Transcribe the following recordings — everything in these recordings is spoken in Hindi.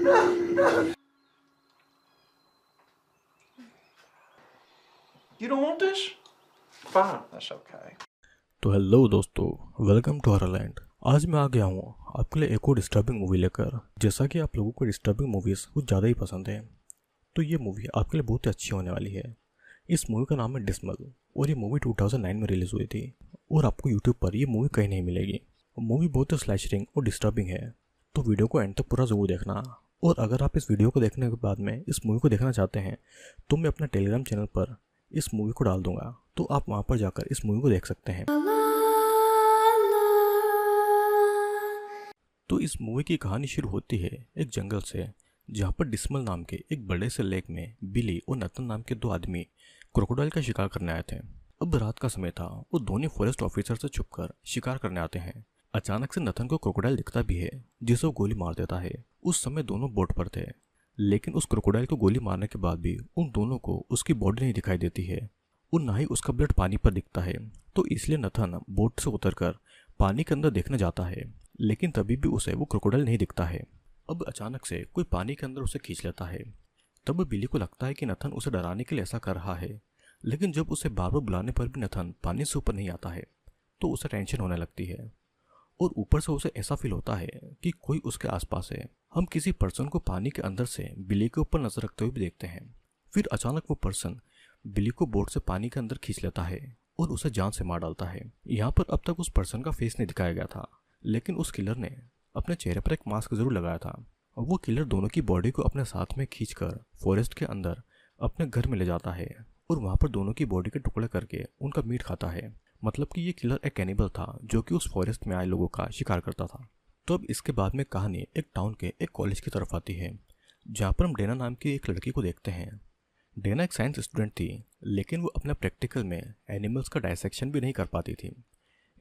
You don't want this? Fine, that's okay. तो हेलो दोस्तों, वेलकम टू हॉररलैंड। आज मैं आ गया हूँ आपके लिए एक और डिस्टर्बिंग मूवी लेकर। जैसा कि आप लोगों को डिस्टर्बिंग मूवीज़ कुछ ज़्यादा ही पसंद है, तो ये मूवी आपके लिए बहुत ही अच्छी होने वाली है। इस मूवी का नाम है डिस्मल और ये मूवी 2009 में रिलीज़ हुई थी और आपको यूट्यूब पर ये मूवी कहीं नहीं मिलेगी। मूवी बहुत ही स्लैशरिंग और डिस्टर्बिंग है, तो वीडियो को एंड तक पूरा ज़रूर देखना। और अगर आप इस वीडियो को देखने के बाद में इस मूवी को देखना चाहते हैं तो मैं अपना टेलीग्राम चैनल पर इस मूवी को डाल दूंगा, तो आप वहाँ पर जाकर इस मूवी को देख सकते हैं। तो इस मूवी की कहानी शुरू होती है एक जंगल से, जहाँ पर डिस्मल नाम के एक बड़े से लेक में बिली और नथन नाम के दो आदमी क्रोकोडाइल का शिकार करने आए थे। अब रात का समय था और दोनों फॉरेस्ट ऑफिसर से छुपकर शिकार करने आते हैं। अचानक से नथन को क्रोकोडाइल दिखता भी है, जिसे वो गोली मार देता है। उस समय दोनों बोट पर थे, लेकिन उस क्रोकोडाइल को गोली मारने के बाद भी उन दोनों को उसकी बॉडी नहीं दिखाई देती है और ना ही उसका ब्लड पानी पर दिखता है। तो इसलिए नथन बोट से उतरकर पानी के अंदर देखने जाता है, लेकिन तभी भी उसे वो क्रोकोडाइल नहीं दिखता है। अब अचानक से कोई पानी के अंदर उसे खींच लेता है। तब बिली को लगता है कि नथन उसे डराने के लिए ऐसा कर रहा है, लेकिन जब उसे बार बार बुलाने पर भी नथन पानी से ऊपर नहीं आता है तो उसे टेंशन होने लगती है और ऊपर से उसे ऐसा फील होता है कि कोई उसके आसपास है। हम किसी पर्सन को पानी के अंदर से बिली के ऊपर नजर रखते हुए भी देखते हैं। फिर अचानक वो पर्सन बिली को बोट से पानी के अंदर खींच लेता है और उसे जान से मार डालता है। यहाँ पर अब तक उस पर्सन का फेस नहीं दिखाया गया था, लेकिन उस किलर ने अपने चेहरे पर एक मास्क जरूर लगाया था। और वो किलर दोनों की बॉडी को अपने साथ में खींचकर फॉरेस्ट के अंदर अपने घर में ले जाता है और वहाँ पर दोनों की बॉडी के टुकड़े करके उनका मीट खाता है। मतलब कि ये किलर एक कैनिबल था जो कि उस फॉरेस्ट में आए लोगों का शिकार करता था। तो अब इसके बाद में कहानी एक टाउन के एक कॉलेज की तरफ आती है, जहाँ पर हम डेना नाम की एक लड़की को देखते हैं। डेना एक साइंस स्टूडेंट थी, लेकिन वो अपने प्रैक्टिकल में एनिमल्स का डायसेक्शन भी नहीं कर पाती थी।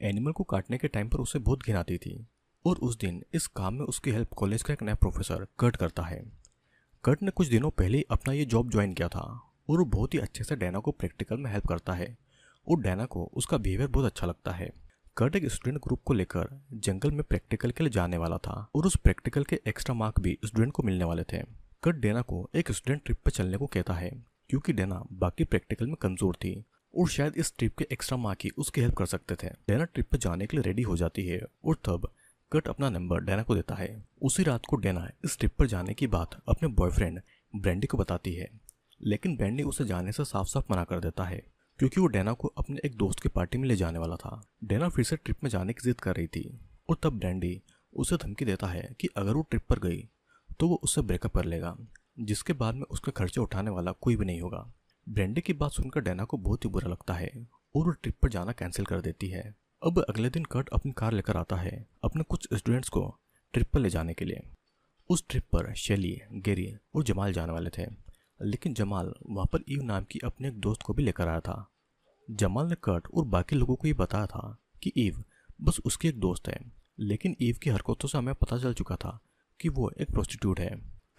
एनिमल को काटने के टाइम पर उसे बहुत घिन आती थी और उस दिन इस काम में उसकी हेल्प कॉलेज का एक नया प्रोफेसर कर्ट करता है। कर्ट ने कुछ दिनों पहले ही अपना ये जॉब ज्वाइन किया था और वो बहुत ही अच्छे से डेना को प्रैक्टिकल में हेल्प करता है और डेना को उसका बिहेवियर बहुत अच्छा लगता है। कर्ट एक स्टूडेंट ग्रुप को लेकर जंगल में प्रैक्टिकल के लिए जाने वाला था और उस प्रैक्टिकल के एक्स्ट्रा मार्क भी स्टूडेंट को मिलने वाले थे। कर्ट डेना को एक स्टूडेंट ट्रिप पर चलने को कहता है, क्योंकि डेना बाकी प्रैक्टिकल में कमजोर थी और शायद इस ट्रिप के एक्स्ट्रा मार्क ही उसकी हेल्प कर सकते थे। डेना ट्रिप पर जाने के लिए रेडी हो जाती है और तब कर्ट अपना नंबर डेना को देता है। उसी रात को डेना इस ट्रिप पर जाने की बात अपने बॉयफ्रेंड ब्रेंडी को बताती है, लेकिन ब्रेंडी उसे जाने से साफ साफ मना कर देता है, क्योंकि वो डेना को अपने एक दोस्त की पार्टी में ले जाने वाला था। डेना फिर से ट्रिप में जाने की जिद कर रही थी और तब ब्रेंडी उसे धमकी देता है कि अगर वो ट्रिप पर गई तो वो उससे ब्रेकअप कर लेगा, जिसके बाद में उसके खर्चे उठाने वाला कोई भी नहीं होगा। ब्रेंडी की बात सुनकर डेना को बहुत ही बुरा लगता है और वो ट्रिप पर जाना कैंसिल कर देती है। अब अगले दिन कर्ट अपनी कार लेकर आता है अपने कुछ स्टूडेंट्स को ट्रिप पर ले जाने के लिए। उस ट्रिप पर शेली, गेरी और जमाल जाने वाले थे, लेकिन जमाल वहाँ पर ईव नाम की अपने एक दोस्त को भी लेकर आया था। जमाल ने कर्ट और बाकी लोगों को ये बताया था कि ईव बस उसकी एक दोस्त है, लेकिन ईव की हरकतों से हमें पता चल चुका था कि वो एक प्रोस्टिट्यूट है,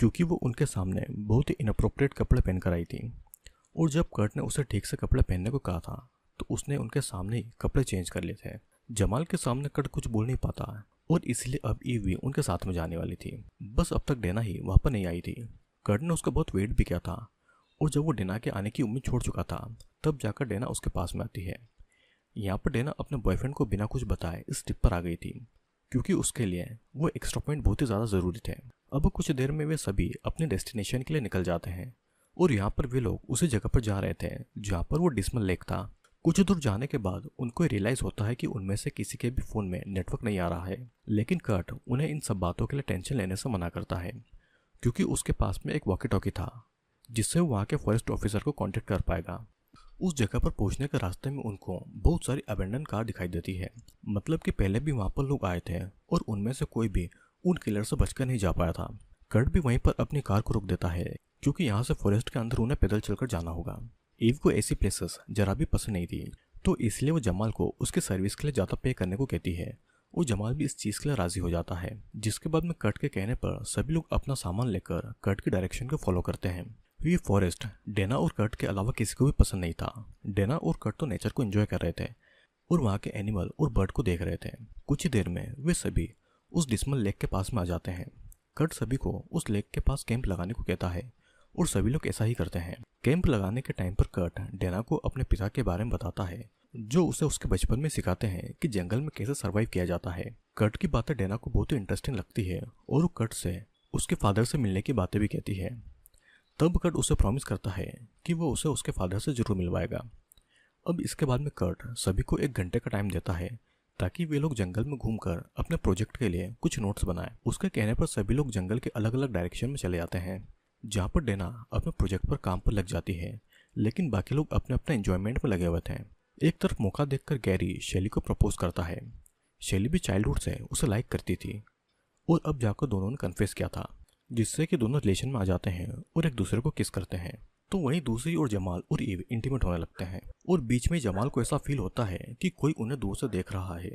क्योंकि वो उनके सामने बहुत ही इनअप्रोप्रिएट कपड़े पहनकर आई थी। और जब कर्ट ने उसे ठीक से कपड़े पहनने को कहा था तो उसने उनके सामने ही कपड़े चेंज कर लिए थे। जमाल के सामने कर्ट कुछ बोल नहीं पाता और इसलिए अब ईव भी उनके साथ में जाने वाली थी। बस अब तक डेना ही वहाँ पर नहीं आई थी। कर्ट ने उसका बहुत वेट भी किया था और जब वो डेना के आने की उम्मीद छोड़ चुका था तब जाकर डेना उसके पास में आती है। यहाँ पर डेना अपने बॉयफ्रेंड को बिना कुछ बताए इस ट्रिप पर आ गई थी, क्योंकि उसके लिए वो एक्स्ट्रा पॉइंट बहुत ही ज़्यादा ज़रूरी थे। अब कुछ देर में वे सभी अपने डेस्टिनेशन के लिए निकल जाते हैं और यहाँ पर वे लोग उसी जगह पर जा रहे थे जहाँ पर वो डिस्मल लेक था। कुछ दूर जाने के बाद उनको रियलाइज होता है कि उनमें से किसी के भी फ़ोन में नेटवर्क नहीं आ रहा है, लेकिन कर्ट उन्हें इन सब बातों के लिए टेंशन लेने से मना करता है, क्योंकि उसके पास में एक वॉकी टॉकी था जिससे वो वहाँ के फॉरेस्ट ऑफिसर को कांटेक्ट कर पाएगा। उस जगह पर पहुँचने के रास्ते में उनको बहुत सारी अबेंडन कार दिखाई देती है, मतलब कि पहले भी वहाँ पर लोग आए थे और उनमें से कोई भी उन किलर से बचकर नहीं जा पाया था। कर्ट भी वहीं पर अपनी कार को रोक देता है, क्योंकि यहाँ से फॉरेस्ट के अंदर उन्हें पैदल चलकर जाना होगा। ईव को ऐसी प्लेसेस जरा भी पसंद नहीं थी, तो इसलिए वो जमाल को उसकी सर्विस के लिए ज़्यादा पे करने को कहती है और जमाल भी इस चीज़ के लिए राजी हो जाता है। जिसके बाद में कर्ट के कहने पर सभी लोग अपना सामान लेकर कर्ट की डायरेक्शन को फॉलो करते हैं। ये फॉरेस्ट डेना और कर्ट के अलावा किसी को भी पसंद नहीं था। डेना और कर्ट तो नेचर को एंजॉय कर रहे थे और वहाँ के एनिमल और बर्ड को देख रहे थे। कुछ ही देर में वे सभी उस डिस्मल लेक के पास में आ जाते हैं। कर्ट सभी को उस लेक के पास कैंप लगाने को कहता है और सभी लोग ऐसा ही करते हैं। कैंप लगाने के टाइम पर कर्ट डेना को अपने पिता के बारे में बताता है, जो उसे उसके बचपन में सिखाते हैं कि जंगल में कैसे सरवाइव किया जाता है। कर्ट की बातें डेना को बहुत ही इंटरेस्टिंग लगती है और वो कर्ट से उसके फादर से मिलने की बातें भी कहती है। तब कर्ट उसे प्रॉमिस करता है कि वो उसे उसके फादर से जरूर मिलवाएगा। अब इसके बाद में कर्ट सभी को 1 घंटे का टाइम देता है ताकि वे लोग जंगल में घूमकर अपने प्रोजेक्ट के लिए कुछ नोट्स बनाएं। उसके कहने पर सभी लोग जंगल के अलग अलग डायरेक्शन में चले जाते हैं, जहाँ पर डेना अपने प्रोजेक्ट पर काम पर लग जाती है, लेकिन बाकी लोग अपने अपने एंजॉयमेंट में लगे हुए थे। एक तरफ मौका देखकर गैरी शेली को प्रपोज करता है। शेली भी चाइल्डहुड से उसे लाइक करती थी और अब जाकर दोनों ने कन्फेस किया था, जिससे कि दोनों रिलेशन में आ जाते हैं और एक दूसरे को किस करते हैं। तो वहीं दूसरी ओर जमाल और ईव इंटीमेट होने लगते हैं और बीच में जमाल को ऐसा फील होता है कि कोई उन्हें दूर से देख रहा है,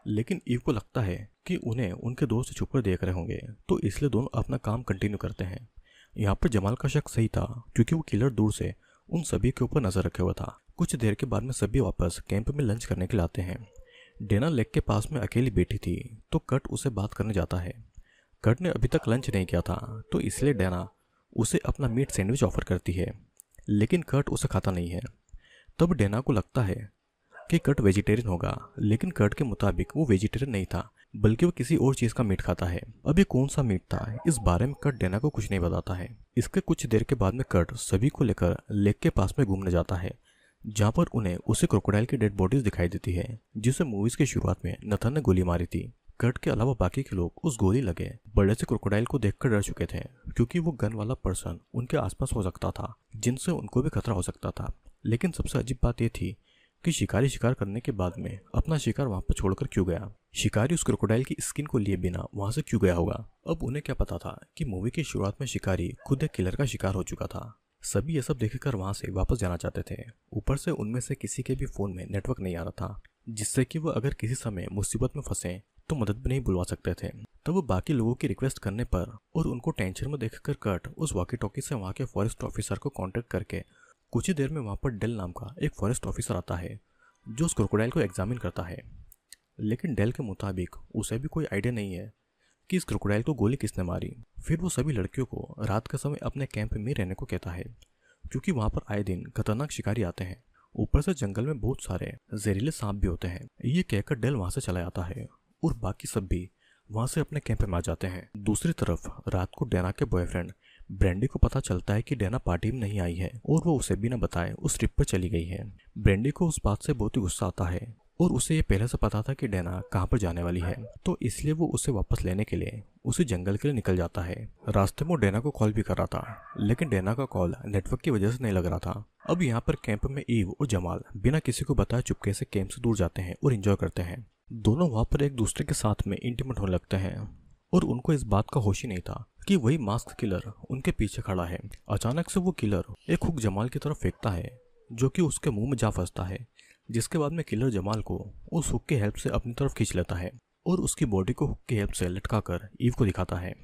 लेकिन ईव को लगता है कि उन्हें उनके दोस्त छुपकर देख रहे होंगे, तो इसलिए दोनों अपना काम कंटिन्यू करते हैं। यहाँ पर जमाल का शक सही था, क्योंकि वो किलर दूर से उन सभी के ऊपर नजर रखे हुआ था। कुछ देर के बाद में सभी वापस कैंप में लंच करने के लिए आते हैं। डेना लेक के पास में अकेली बैठी थी, तो कट उसे बात करने जाता है। कट ने अभी तक लंच नहीं किया था, तो इसलिए डेना उसे अपना मीट सैंडविच ऑफर करती है, लेकिन कट उसे खाता नहीं है। तब डेना को लगता है कि कट वेजिटेरियन होगा, लेकिन कट के मुताबिक वो वेजिटेरियन नहीं था, बल्कि वो किसी और चीज़ का मीट खाता है। अब ये कौन सा मीट था, इस बारे में कट डेना को कुछ नहीं बताता है। इसके कुछ देर के बाद में कट सभी को लेकर लेक के पास में घूमने जाता है, जहाँ पर उन्हें उसे क्रोकोडाइल की डेड बॉडीज दिखाई देती है, जिसे मूवीज की शुरुआत में नथन ने गोली मारी थी। कट के अलावा बाकी के लोग उस गोली लगे बड़े से क्रोकोडाइल को देखकर डर चुके थे, क्योंकि वो गन वाला पर्सन उनके आसपास हो सकता था, जिनसे उनको भी खतरा हो सकता था। लेकिन सबसे अजीब बात यह थी कि शिकारी शिकार करने के बाद में अपना शिकार वहां पर छोड़कर क्यों गया। शिकारी उस क्रोकोडाइल की स्किन को लिए बिना वहां से क्यों गया होगा। अब उन्हें क्या पता था कि मूवी की शुरुआत में शिकारी खुद एक किलर का शिकार हो चुका था। सभी ये सब देखकर वहां से वापस जाना चाहते थे। ऊपर से उनमें से किसी के भी फोन में नेटवर्क नहीं आ रहा था, जिससे कि वो अगर किसी समय मुसीबत में फंसे तो मदद भी नहीं बुलवा सकते थे। तब वो बाकी लोगों की रिक्वेस्ट करने पर और उनको टेंशन में देखकर कट उस वॉकी टॉकी से वहां के फॉरेस्ट ऑफिसर को कांटेक्ट करके कुछ ही देर में वहां पर डेल नाम का एक फॉरेस्ट ऑफिसर आता है, जो उस क्रोकोडाइल को एग्जामिन करता है। लेकिन डेल के मुताबिक उसे भी कोई आइडिया नहीं है कि इस क्रोकोडाइल को गोली किसने मारी। फिर वो सभी लड़कियों को रात के समय अपने कैंप में रहने को कहता है, क्योंकि वहां पर आए दिन खतरनाक शिकारी आते हैं। ऊपर से जंगल में बहुत सारे जहरीले सांप भी होते हैं। ये कहकर डेल वहां से चला जाता है और बाकी सब भी वहां से अपने कैंप में आ जाते हैं। दूसरी तरफ रात को डेना के बॉयफ्रेंड ब्रेंडी को पता चलता है कि डेना पार्टी में नहीं आई है और वो उसे बिना बताए उस ट्रिप पर चली गई है। ब्रेंडी को उस बात से बहुत ही गुस्सा आता है और उसे ये पहले से पता था कि डेना कहाँ पर जाने वाली है, तो इसलिए वो उसे वापस लेने के लिए उसी जंगल के लिए निकल जाता है। रास्ते में डेना को कॉल भी कर रहा था, लेकिन डेना का कॉल नेटवर्क की वजह से नहीं लग रहा था। अब यहाँ पर कैंप में ईव और जमाल बिना किसी को बताए चुपके से कैंप से दूर जाते हैं और एंजॉय करते हैं। दोनों वहां पर एक दूसरे के साथ में इंटीमेट होने लगते हैं और उनको इस बात का होश ही नहीं था कि वही मास्क किलर उनके पीछे खड़ा है। अचानक से वो किलर एक हुक जमाल की तरफ फेंकता है, जो कि उसके मुंह में जा फंसता है, जिसके बाद में किलर जमाल को उस हुक की हेल्प से अपनी तरफ खींच लेता है और उसकी बॉडी को हुक की हेल्प से लटकाकर ईव को दिखाता है।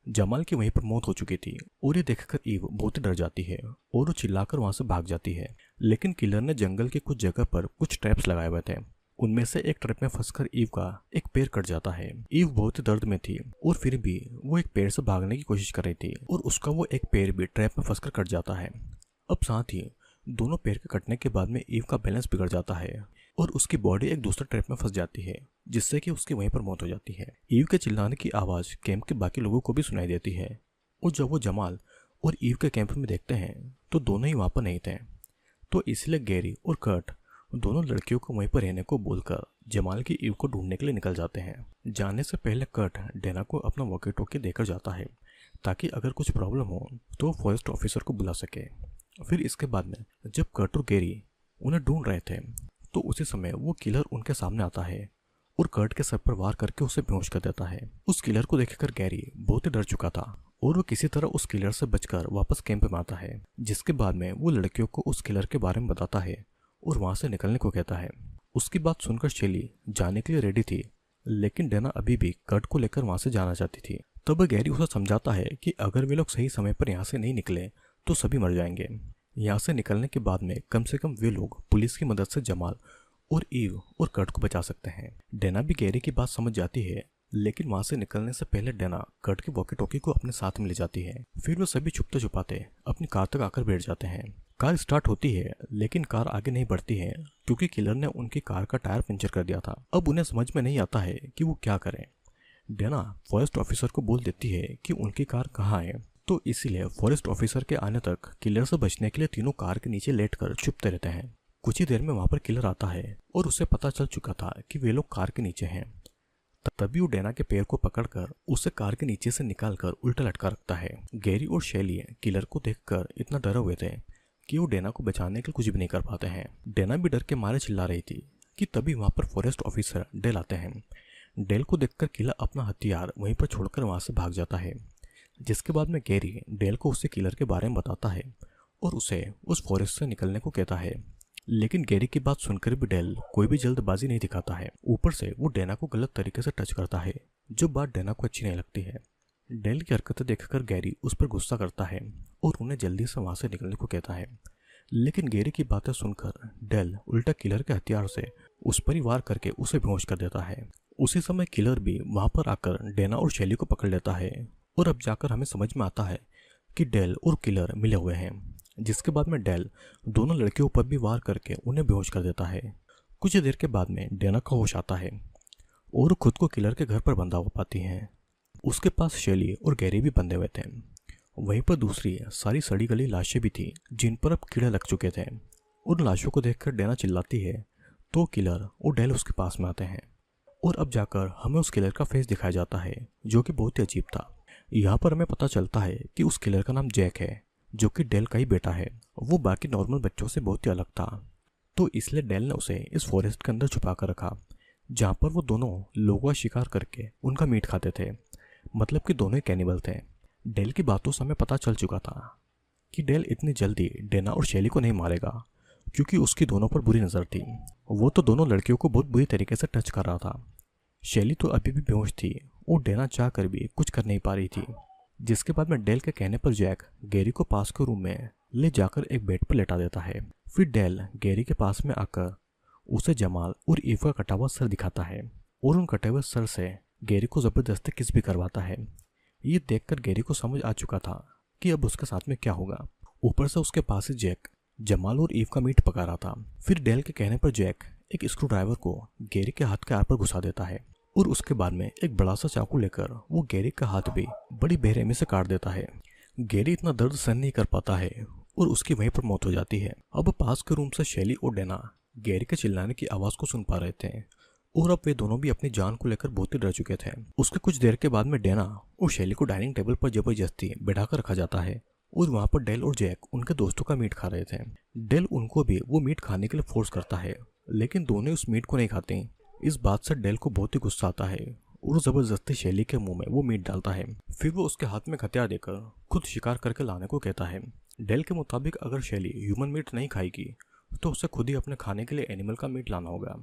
जमाल की वहीं पर मौत हो चुकी थी और ये देखकर ईव बहुत ही डर जाती है और वो चिल्लाकर वहां से भाग जाती है। लेकिन किलर ने जंगल के कुछ जगह पर कुछ ट्रैप्स लगाए हुए थे। उनमें से एक ट्रैप में फंसकर ईव का एक पैर कट जाता है। ईव बहुत ही दर्द में थी और फिर भी वो एक पेड़ से भागने की कोशिश कर रही थी और उसका वो एक पैर भी ट्रैप में फंसकर कट जाता है। अब साथ ही दोनों पैर के कटने के बाद में ईव का बैलेंस बिगड़ जाता है और उसकी बॉडी एक दूसरे ट्रैप में फंस जाती है, जिससे कि उसकी वहीं पर मौत हो जाती है। ईव के चिल्लाने की आवाज कैंप के बाकी लोगों को भी सुनाई देती है और जब वो जमाल और ईव के कैंप में देखते हैं तो दोनों ही वहां पर नहीं थे। तो इसलिए गैरी और कर्ट दोनों लड़कियों को वहीं पर रहने को बोलकर जमाल की ईव को ढूंढने के लिए निकल जाते हैं। जाने से पहले कर्ट डेना को अपना वॉकी टॉकी देकर जाता है, ताकि अगर कुछ प्रॉब्लम हो तो फॉरेस्ट ऑफिसर को बुला सके। फिर इसके बाद में जब कर्ट और गैरी उन्हें ढूंढ रहे थे तो उसी समय वो किलर उनके सामने आता है और कर्ट के सर पर वार करके उसे बेहोश कर देता है। उस किलर को देखकर गैरी बहुत ही डर चुका था और वो किसी तरह उस किलर से बचकर वापस कैंप में आता है, जिसके बाद में वो लड़कियों को उस किलर के बारे में बताता है और वहां से निकलने को कहता है। उसकी बात सुनकर शेली जाने के लिए रेडी थी, लेकिन डेना अभी भी कर्ट को लेकर वहां से जाना चाहती थी। तब गैरी उसे समझाता है कि अगर वे लोग सही समय पर यहाँ से नहीं निकले तो सभी मर जाएंगे। यहाँ से निकलने के बाद में कम से कम वे लोग पुलिस की मदद से जमाल और ईव और कर्ट को बचा सकते हैं। डेना भी गैरी की बात समझ जाती है लेकिन वहां से निकलने से पहले डेना कर्ट की वॉकी टॉकी को अपने साथ में ले जाती है। फिर वो सभी छुपते छुपाते अपनी कार तक आकर बैठ जाते हैं। कार स्टार्ट होती है लेकिन कार आगे नहीं बढ़ती है क्योंकि किलर ने उनकी कार का टायर पंचर कर दिया था। अब उन्हें समझ में नहीं आता है कि वो क्या करें। डेना फॉरेस्ट ऑफिसर को बोल देती है कि उनकी कार कहाँ है, तो इसीलिए फॉरेस्ट ऑफिसर के आने तक किलर से बचने के लिए तीनों कार के नीचे लेटकर छुपते रहते हैं। कुछ ही देर में वहां पर किलर आता है और उसे पता चल चुका था कि वे लोग कार के नीचे हैं। तभी वो डेना के पैर को पकड़कर उसे कार के नीचे से निकालकर उल्टा लटका रखता है। गैरी और शैली किलर को देखकर इतना डरे हुए थे कि वो डेना को बचाने के लिए कुछ भी नहीं कर पाते हैं। डेना भी डर के मारे चिल्ला रही थी कि तभी वहां पर फॉरेस्ट ऑफिसर डेल आते हैं। डेल को देखकर किलर अपना हथियार वहीं पर छोड़कर वहां से भाग जाता है, जिसके बाद में गैरी डेल को उससे किलर के बारे में बताता है और उसे उस फॉरेस्ट से निकलने को कहता है। लेकिन गैरी की बात सुनकर भी डेल कोई भी जल्दबाजी नहीं दिखाता है। ऊपर से वो डेना को गलत तरीके से टच करता है, जो बात डेना को अच्छी नहीं लगती है। डेल की हरकतें देखकर गैरी उस पर गुस्सा करता है और उन्हें जल्दी से वहां से निकलने को कहता है। लेकिन गैरी की बातें सुनकर डेल उल्टा किलर के हथियार से उस पर ही वार करके उसे बेहोश कर देता है। उसी समय किलर भी वहां पर आकर डेना और शैली को पकड़ लेता है और अब जाकर हमें समझ में आता है कि डेल और किलर मिले हुए हैं, जिसके बाद में डेल दोनों लड़कियों पर भी वार करके उन्हें बेहोश कर देता है। कुछ देर के बाद में डेना का होश आता है और खुद को किलर के घर पर बंधा हुआ पाती है। उसके पास शैली और गैरी भी बंधे हुए थे। वहीं पर दूसरी सारी सड़ी गली लाशें भी थी जिन पर अब कीड़े लग चुके थे। उन लाशों को देखकर डेना चिल्लाती है तो किलर और डेल उसके पास में आते हैं और अब जाकर हमें उस किलर का फेस दिखाया जाता है, जो कि बहुत ही अजीब था। यहाँ पर हमें पता चलता है कि उस किलर का नाम जैक है, जो कि डेल का ही बेटा है। वो बाकी नॉर्मल बच्चों से बहुत ही अलग था, तो इसलिए डेल ने उसे इस फॉरेस्ट के अंदर छुपा कर रखा, जहाँ पर वो दोनों लोगों का शिकार करके उनका मीट खाते थे। मतलब कि दोनों ही कैनिबल थे। डेल की बातों से हमें पता चल चुका था कि डेल इतनी जल्दी डेना और शैली को नहीं मारेगा, क्योंकि उसकी दोनों पर बुरी नज़र थी। वो तो दोनों लड़कियों को बहुत बुरी तरीके से टच कर रहा था। शैली तो अभी भी बेहोश थी और डेना चाह कर भी कुछ कर नहीं पा रही थी। जिसके बाद में डेल के कहने पर जैक गैरी को पास के रूम में ले जाकर एक बेड पर लेटा देता है। फिर डेल गैरी के पास में आकर उसे जमाल और ईव का कटा हुआ सर दिखाता है और उन कटे हुए सर से गैरी को जबरदस्ती किस भी करवाता है। ये देखकर गैरी को समझ आ चुका था कि अब उसके साथ में क्या होगा। ऊपर से उसके पास ही जैक जमाल और ईव का मीट पका रहा था। फिर डेल के कहने पर जैक एक स्क्रू ड्राइवर को गैरी के हाथ के आर पर घुसा देता है और उसके बाद में एक बड़ा सा चाकू लेकर वो गैरी का हाथ भी बड़ी बेरहमी से काट देता है। गैरी इतना दर्द सहन नहीं कर पाता है और उसकी वहीं पर मौत हो जाती है। अब पास के रूम से शैली और डेना गैरी के चिल्लाने की आवाज को सुन पा रहे थे और अब वे दोनों भी अपनी जान को लेकर बहुत ही डर चुके थे। उसके कुछ देर के बाद में डेना और शैली को डाइनिंग टेबल पर जबरदस्ती बैठा कर रखा जाता है और वहां पर डेल और जैक उनके दोस्तों का मीट खा रहे थे। डेल उनको भी वो मीट खाने के लिए फोर्स करता है, लेकिन दोनों उस मीट को नहीं खाते। इस बात से डेल को बहुत ही गुस्सा आता है और जबरदस्ती शैली के मुंह में वो मीट डालता है। फिर वो उसके हाथ में हथियार देकर खुद शिकार करके लाने को कहता है। डेल के मुताबिक अगर शैली ह्यूमन मीट नहीं खाएगी तो उसे खुद ही अपने खाने के लिए एनिमल का मीट लाना होगा।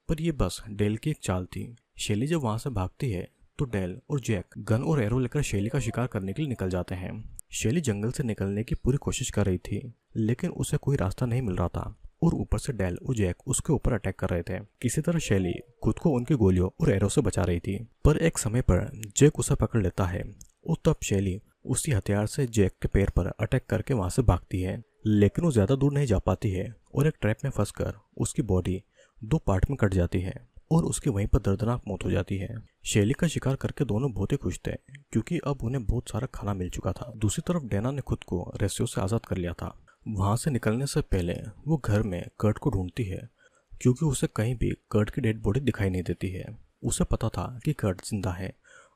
पर यह बस डेल की एक चाल थी। शैली जब वहां से भागती है तो डेल और जैक गन और एरो लेकर शैली का शिकार करने के लिए निकल जाते हैं। शैली जंगल से निकलने की पूरी कोशिश कर रही थी, लेकिन उसे कोई रास्ता नहीं मिल रहा था और ऊपर से डेल और जैक उसके ऊपर अटैक कर रहे थे। किसी तरह शैली खुद को उनकी गोलियों और एरो से बचा रही थी, पर एक समय पर जैक उसे पकड़ लेता है और तब शैली उसी हथियार से जैक के पैर पर अटैक करके वहां से भागती है। लेकिन वो ज्यादा दूर नहीं जा पाती है और एक ट्रैप में फंसकर उसकी बॉडी 2 पार्ट में कट जाती है और उसकी वहीं पर दर्दनाक मौत हो जाती है। शैली का शिकार करके दोनों बहुत ही खुश थे, क्योंकि अब उन्हें बहुत सारा खाना मिल चुका था। दूसरी तरफ डेना ने खुद को रेस्क्यू से आजाद कर लिया था। वहां से निकलने से पहले वो घर में कर्ट को ढूंढती है, क्योंकि उसे कहीं भी कर्ट की डेड बॉडी दिखाई नहीं देती है। उसे पता था कि कर्ट जिंदा है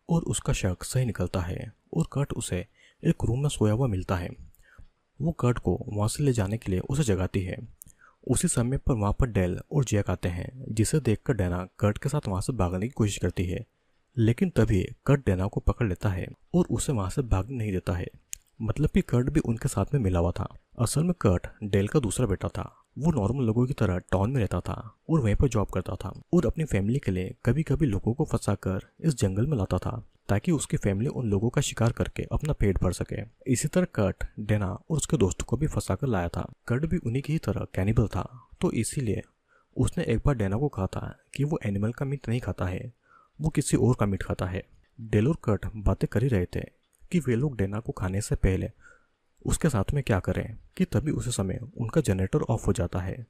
और उसका शक सही निकलता है और कर्ट उसे एक रूम में सोया हुआ मिलता है। वो कर्ट को वहां से ले जाने के लिए उसे जगाती है। उसी समय पर वहां पर डेल और जैक आते हैं, जिसे देखकर डेना कर्ट के साथ वहां से भागने की कोशिश करती है, लेकिन तभी कर्ट डेना को पकड़ लेता है और उसे वहां से भागने नहीं देता है। मतलब कि कर्ट भी उनके साथ में मिला हुआ था। असल में कर्ट डेल का दूसरा बेटा था। वो नॉर्मल लोगों की तरह टाउन में रहता था और वहीं पर जॉब करता था और अपनी फैमिली के लिए कभी कभी लोगों को फंसाकर इस जंगल में लाता था, ताकि उसकी फैमिली उन लोगों का शिकार करके अपना पेट भर सके। इसी तरह कर्ट डेना और उसके दोस्तों को भी फंसाकर लाया था। कर्ट भी उन्हीं की ही तरह कैनिबल था, तो इसीलिए उसने एक बार डेना को कहा था कि वो एनिमल का मीट नहीं खाता है, वो किसी और का मीट खाता है। डेल और कर्ट बातें कर ही रहे थे कि वे लोग डेना को खाने से पहले उसके साथ में क्या करें कि तभी उसी समय उनका जनरेटर ऑफ हो जाता है।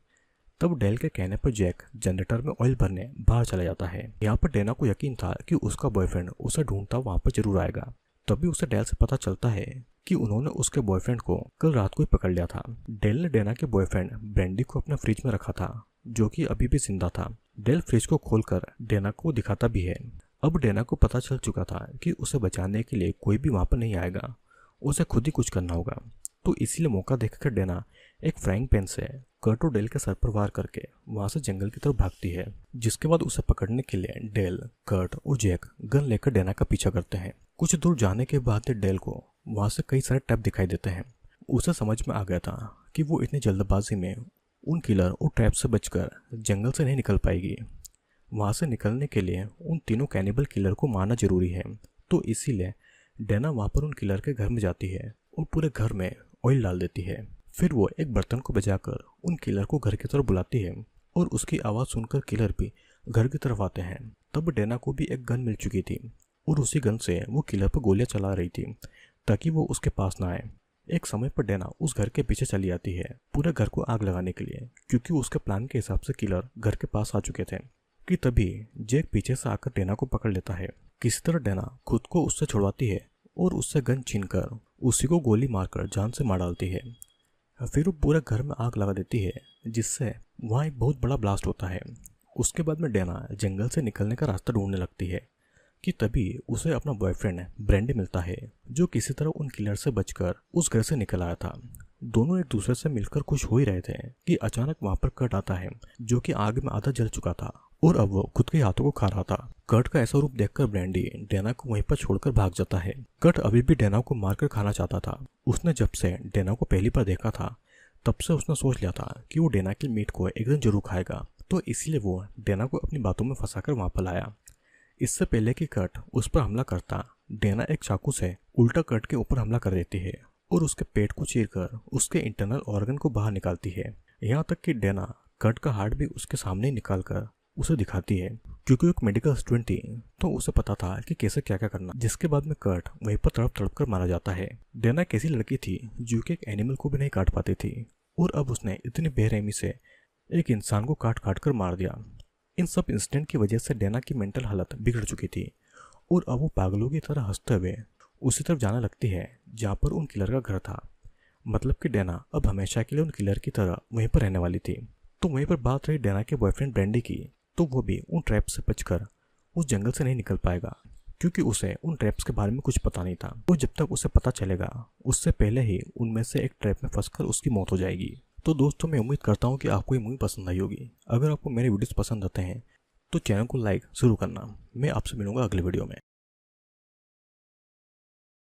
तब डेल के कहने पर जैक जनरेटर में ऑयल भरने बाहर चला जाता है। यहाँ पर डेना को यकीन था कि उसका बॉयफ्रेंड उसे ढूंढता वहां पर जरूर आएगा। तभी उसे डेल से पता चलता है कि उन्होंने उसके बॉयफ्रेंड को कल रात को ही पकड़ लिया था। डेल ने डेना के बॉयफ्रेंड ब्रेंडी को अपने फ्रिज में रखा था, जो कि अभी भी जिंदा था। डेल फ्रिज को खोलकर डेना को दिखाता भी है। अब डेना को पता चल चुका था कि उसे बचाने के लिए कोई भी वहां पर नहीं आएगा, उसे खुद ही कुछ करना होगा। तो इसीलिए मौका देखकर डेना एक फ्राइंग पैन से कर्ट और डेल के सर पर वार करके वहां से जंगल की तरफ भागती है, जिसके बाद उसे पकड़ने के लिए डेल, कर्ट और जैक गन लेकर डेना का पीछा करते हैं। कुछ दूर जाने के बाद डेल को वहां से कई सारे ट्रैप दिखाई देते हैं। उसे समझ में आ गया था कि वो इतनी जल्दबाजी में उन किलर और ट्रैप से बचकर जंगल से नहीं निकल पाएगी। वहां से निकलने के लिए उन तीनों कैनिबल किलर को मारना जरूरी है। तो इसीलिए डेना वहां पर उन किलर के घर में जाती है और पूरे घर में ऑयल डाल देती है। फिर वो एक बर्तन को बजाकर उन किलर को घर की तरफ बुलाती है और उसकी आवाज़ सुनकर किलर भी घर की तरफ आते हैं। तब डेना को भी एक गन मिल चुकी थी और उसी गन से वो किलर पर गोलियां चला रही थी ताकि वो उसके पास ना आए। एक समय पर डेना उस घर के पीछे चली आती है पूरे घर को आग लगाने के लिए, क्योंकि उसके प्लान के हिसाब से किलर घर के पास आ चुके थे। कि तभी जैक पीछे से आकर डेना को पकड़ लेता है। किसी तरह डेना खुद को उससे छुड़वाती है और उससे गन छीनकर उसी को गोली मारकर जान से मार डालती है। फिर वो पूरे घर में आग लगा देती है, जिससे वहाँ एक बहुत बड़ा ब्लास्ट होता है। उसके बाद में डेना जंगल से निकलने का रास्ता ढूंढने लगती है कि तभी उसे अपना बॉयफ्रेंड ब्रेंडी मिलता है, जो किसी तरह उन किलर से बचकर उस घर से निकल आया था। दोनों एक दूसरे से मिलकर खुश हो ही रहे थे कि अचानक वहां पर कर्ट आता है, जो कि आग में आधा जल चुका था और अब वो खुद के हाथों को खा रहा था। कर्ट का ऐसा रूप देखकर ब्रेंडी डेना को वहीं पर छोड़कर भाग जाता है। कर्ट अभी भी डेना को मारकर खाना चाहता था। उसने जब से डेना को पहली बार देखा था तब से उसने सोच लिया था कि वो डेना के मीट को एक दिन जरूर खाएगा, तो इसीलिए वो डेना को अपनी बातों में फंसाकर वहां पर लाया। इससे पहले कि कर्ट उस पर हमला करता, डेना एक चाकू से उल्टा कर्ट के ऊपर हमला कर देती है और उसके पेट को चीरकर उसके इंटरनल ऑर्गन को बाहर निकालती है। यहाँ तक कि डेना कर्ट का हार्ट भी उसके सामने निकालकर उसे दिखाती है, क्योंकि एक मेडिकल स्टूडेंट थी तो उसे पता था कि कैसे क्या क्या करना। जिसके बाद में कर्ट वहीं पर तड़प तड़प कर मारा जाता है। डेना एक ऐसी लड़की थी जो कि एक एनिमल को भी नहीं काट पाती थी और अब उसने इतनी बेरहमी से एक इंसान को काट काट कर मार दिया। इन सब इंसिडेंट की वजह से डेना की मेंटल हालत बिगड़ चुकी थी और अब वो पागलों की तरह हंसते हुए उसी तरफ जाने लगती है जहाँ पर उन किलर का घर था। मतलब कि डेना अब हमेशा के लिए उन किलर की तरह वहीं पर रहने वाली थी। तो वहीं पर बात रही डेना के बॉयफ्रेंड ब्रेंडी की, तो वो भी उन ट्रैप से बचकर उस जंगल से नहीं निकल पाएगा, क्योंकि उसे उन ट्रैप्स के बारे में कुछ पता नहीं था। और जब तक उसे पता चलेगा उससे पहले ही उनमें से एक ट्रैप में फंसकर उसकी मौत हो जाएगी। तो दोस्तों, मैं उम्मीद करता हूँ कि आपको ये मूवी पसंद आई होगी। अगर आपको मेरे वीडियोस पसंद आते हैं तो चैनल को लाइक जरूर करना। मैं आपसे मिलूंगा अगले वीडियो में।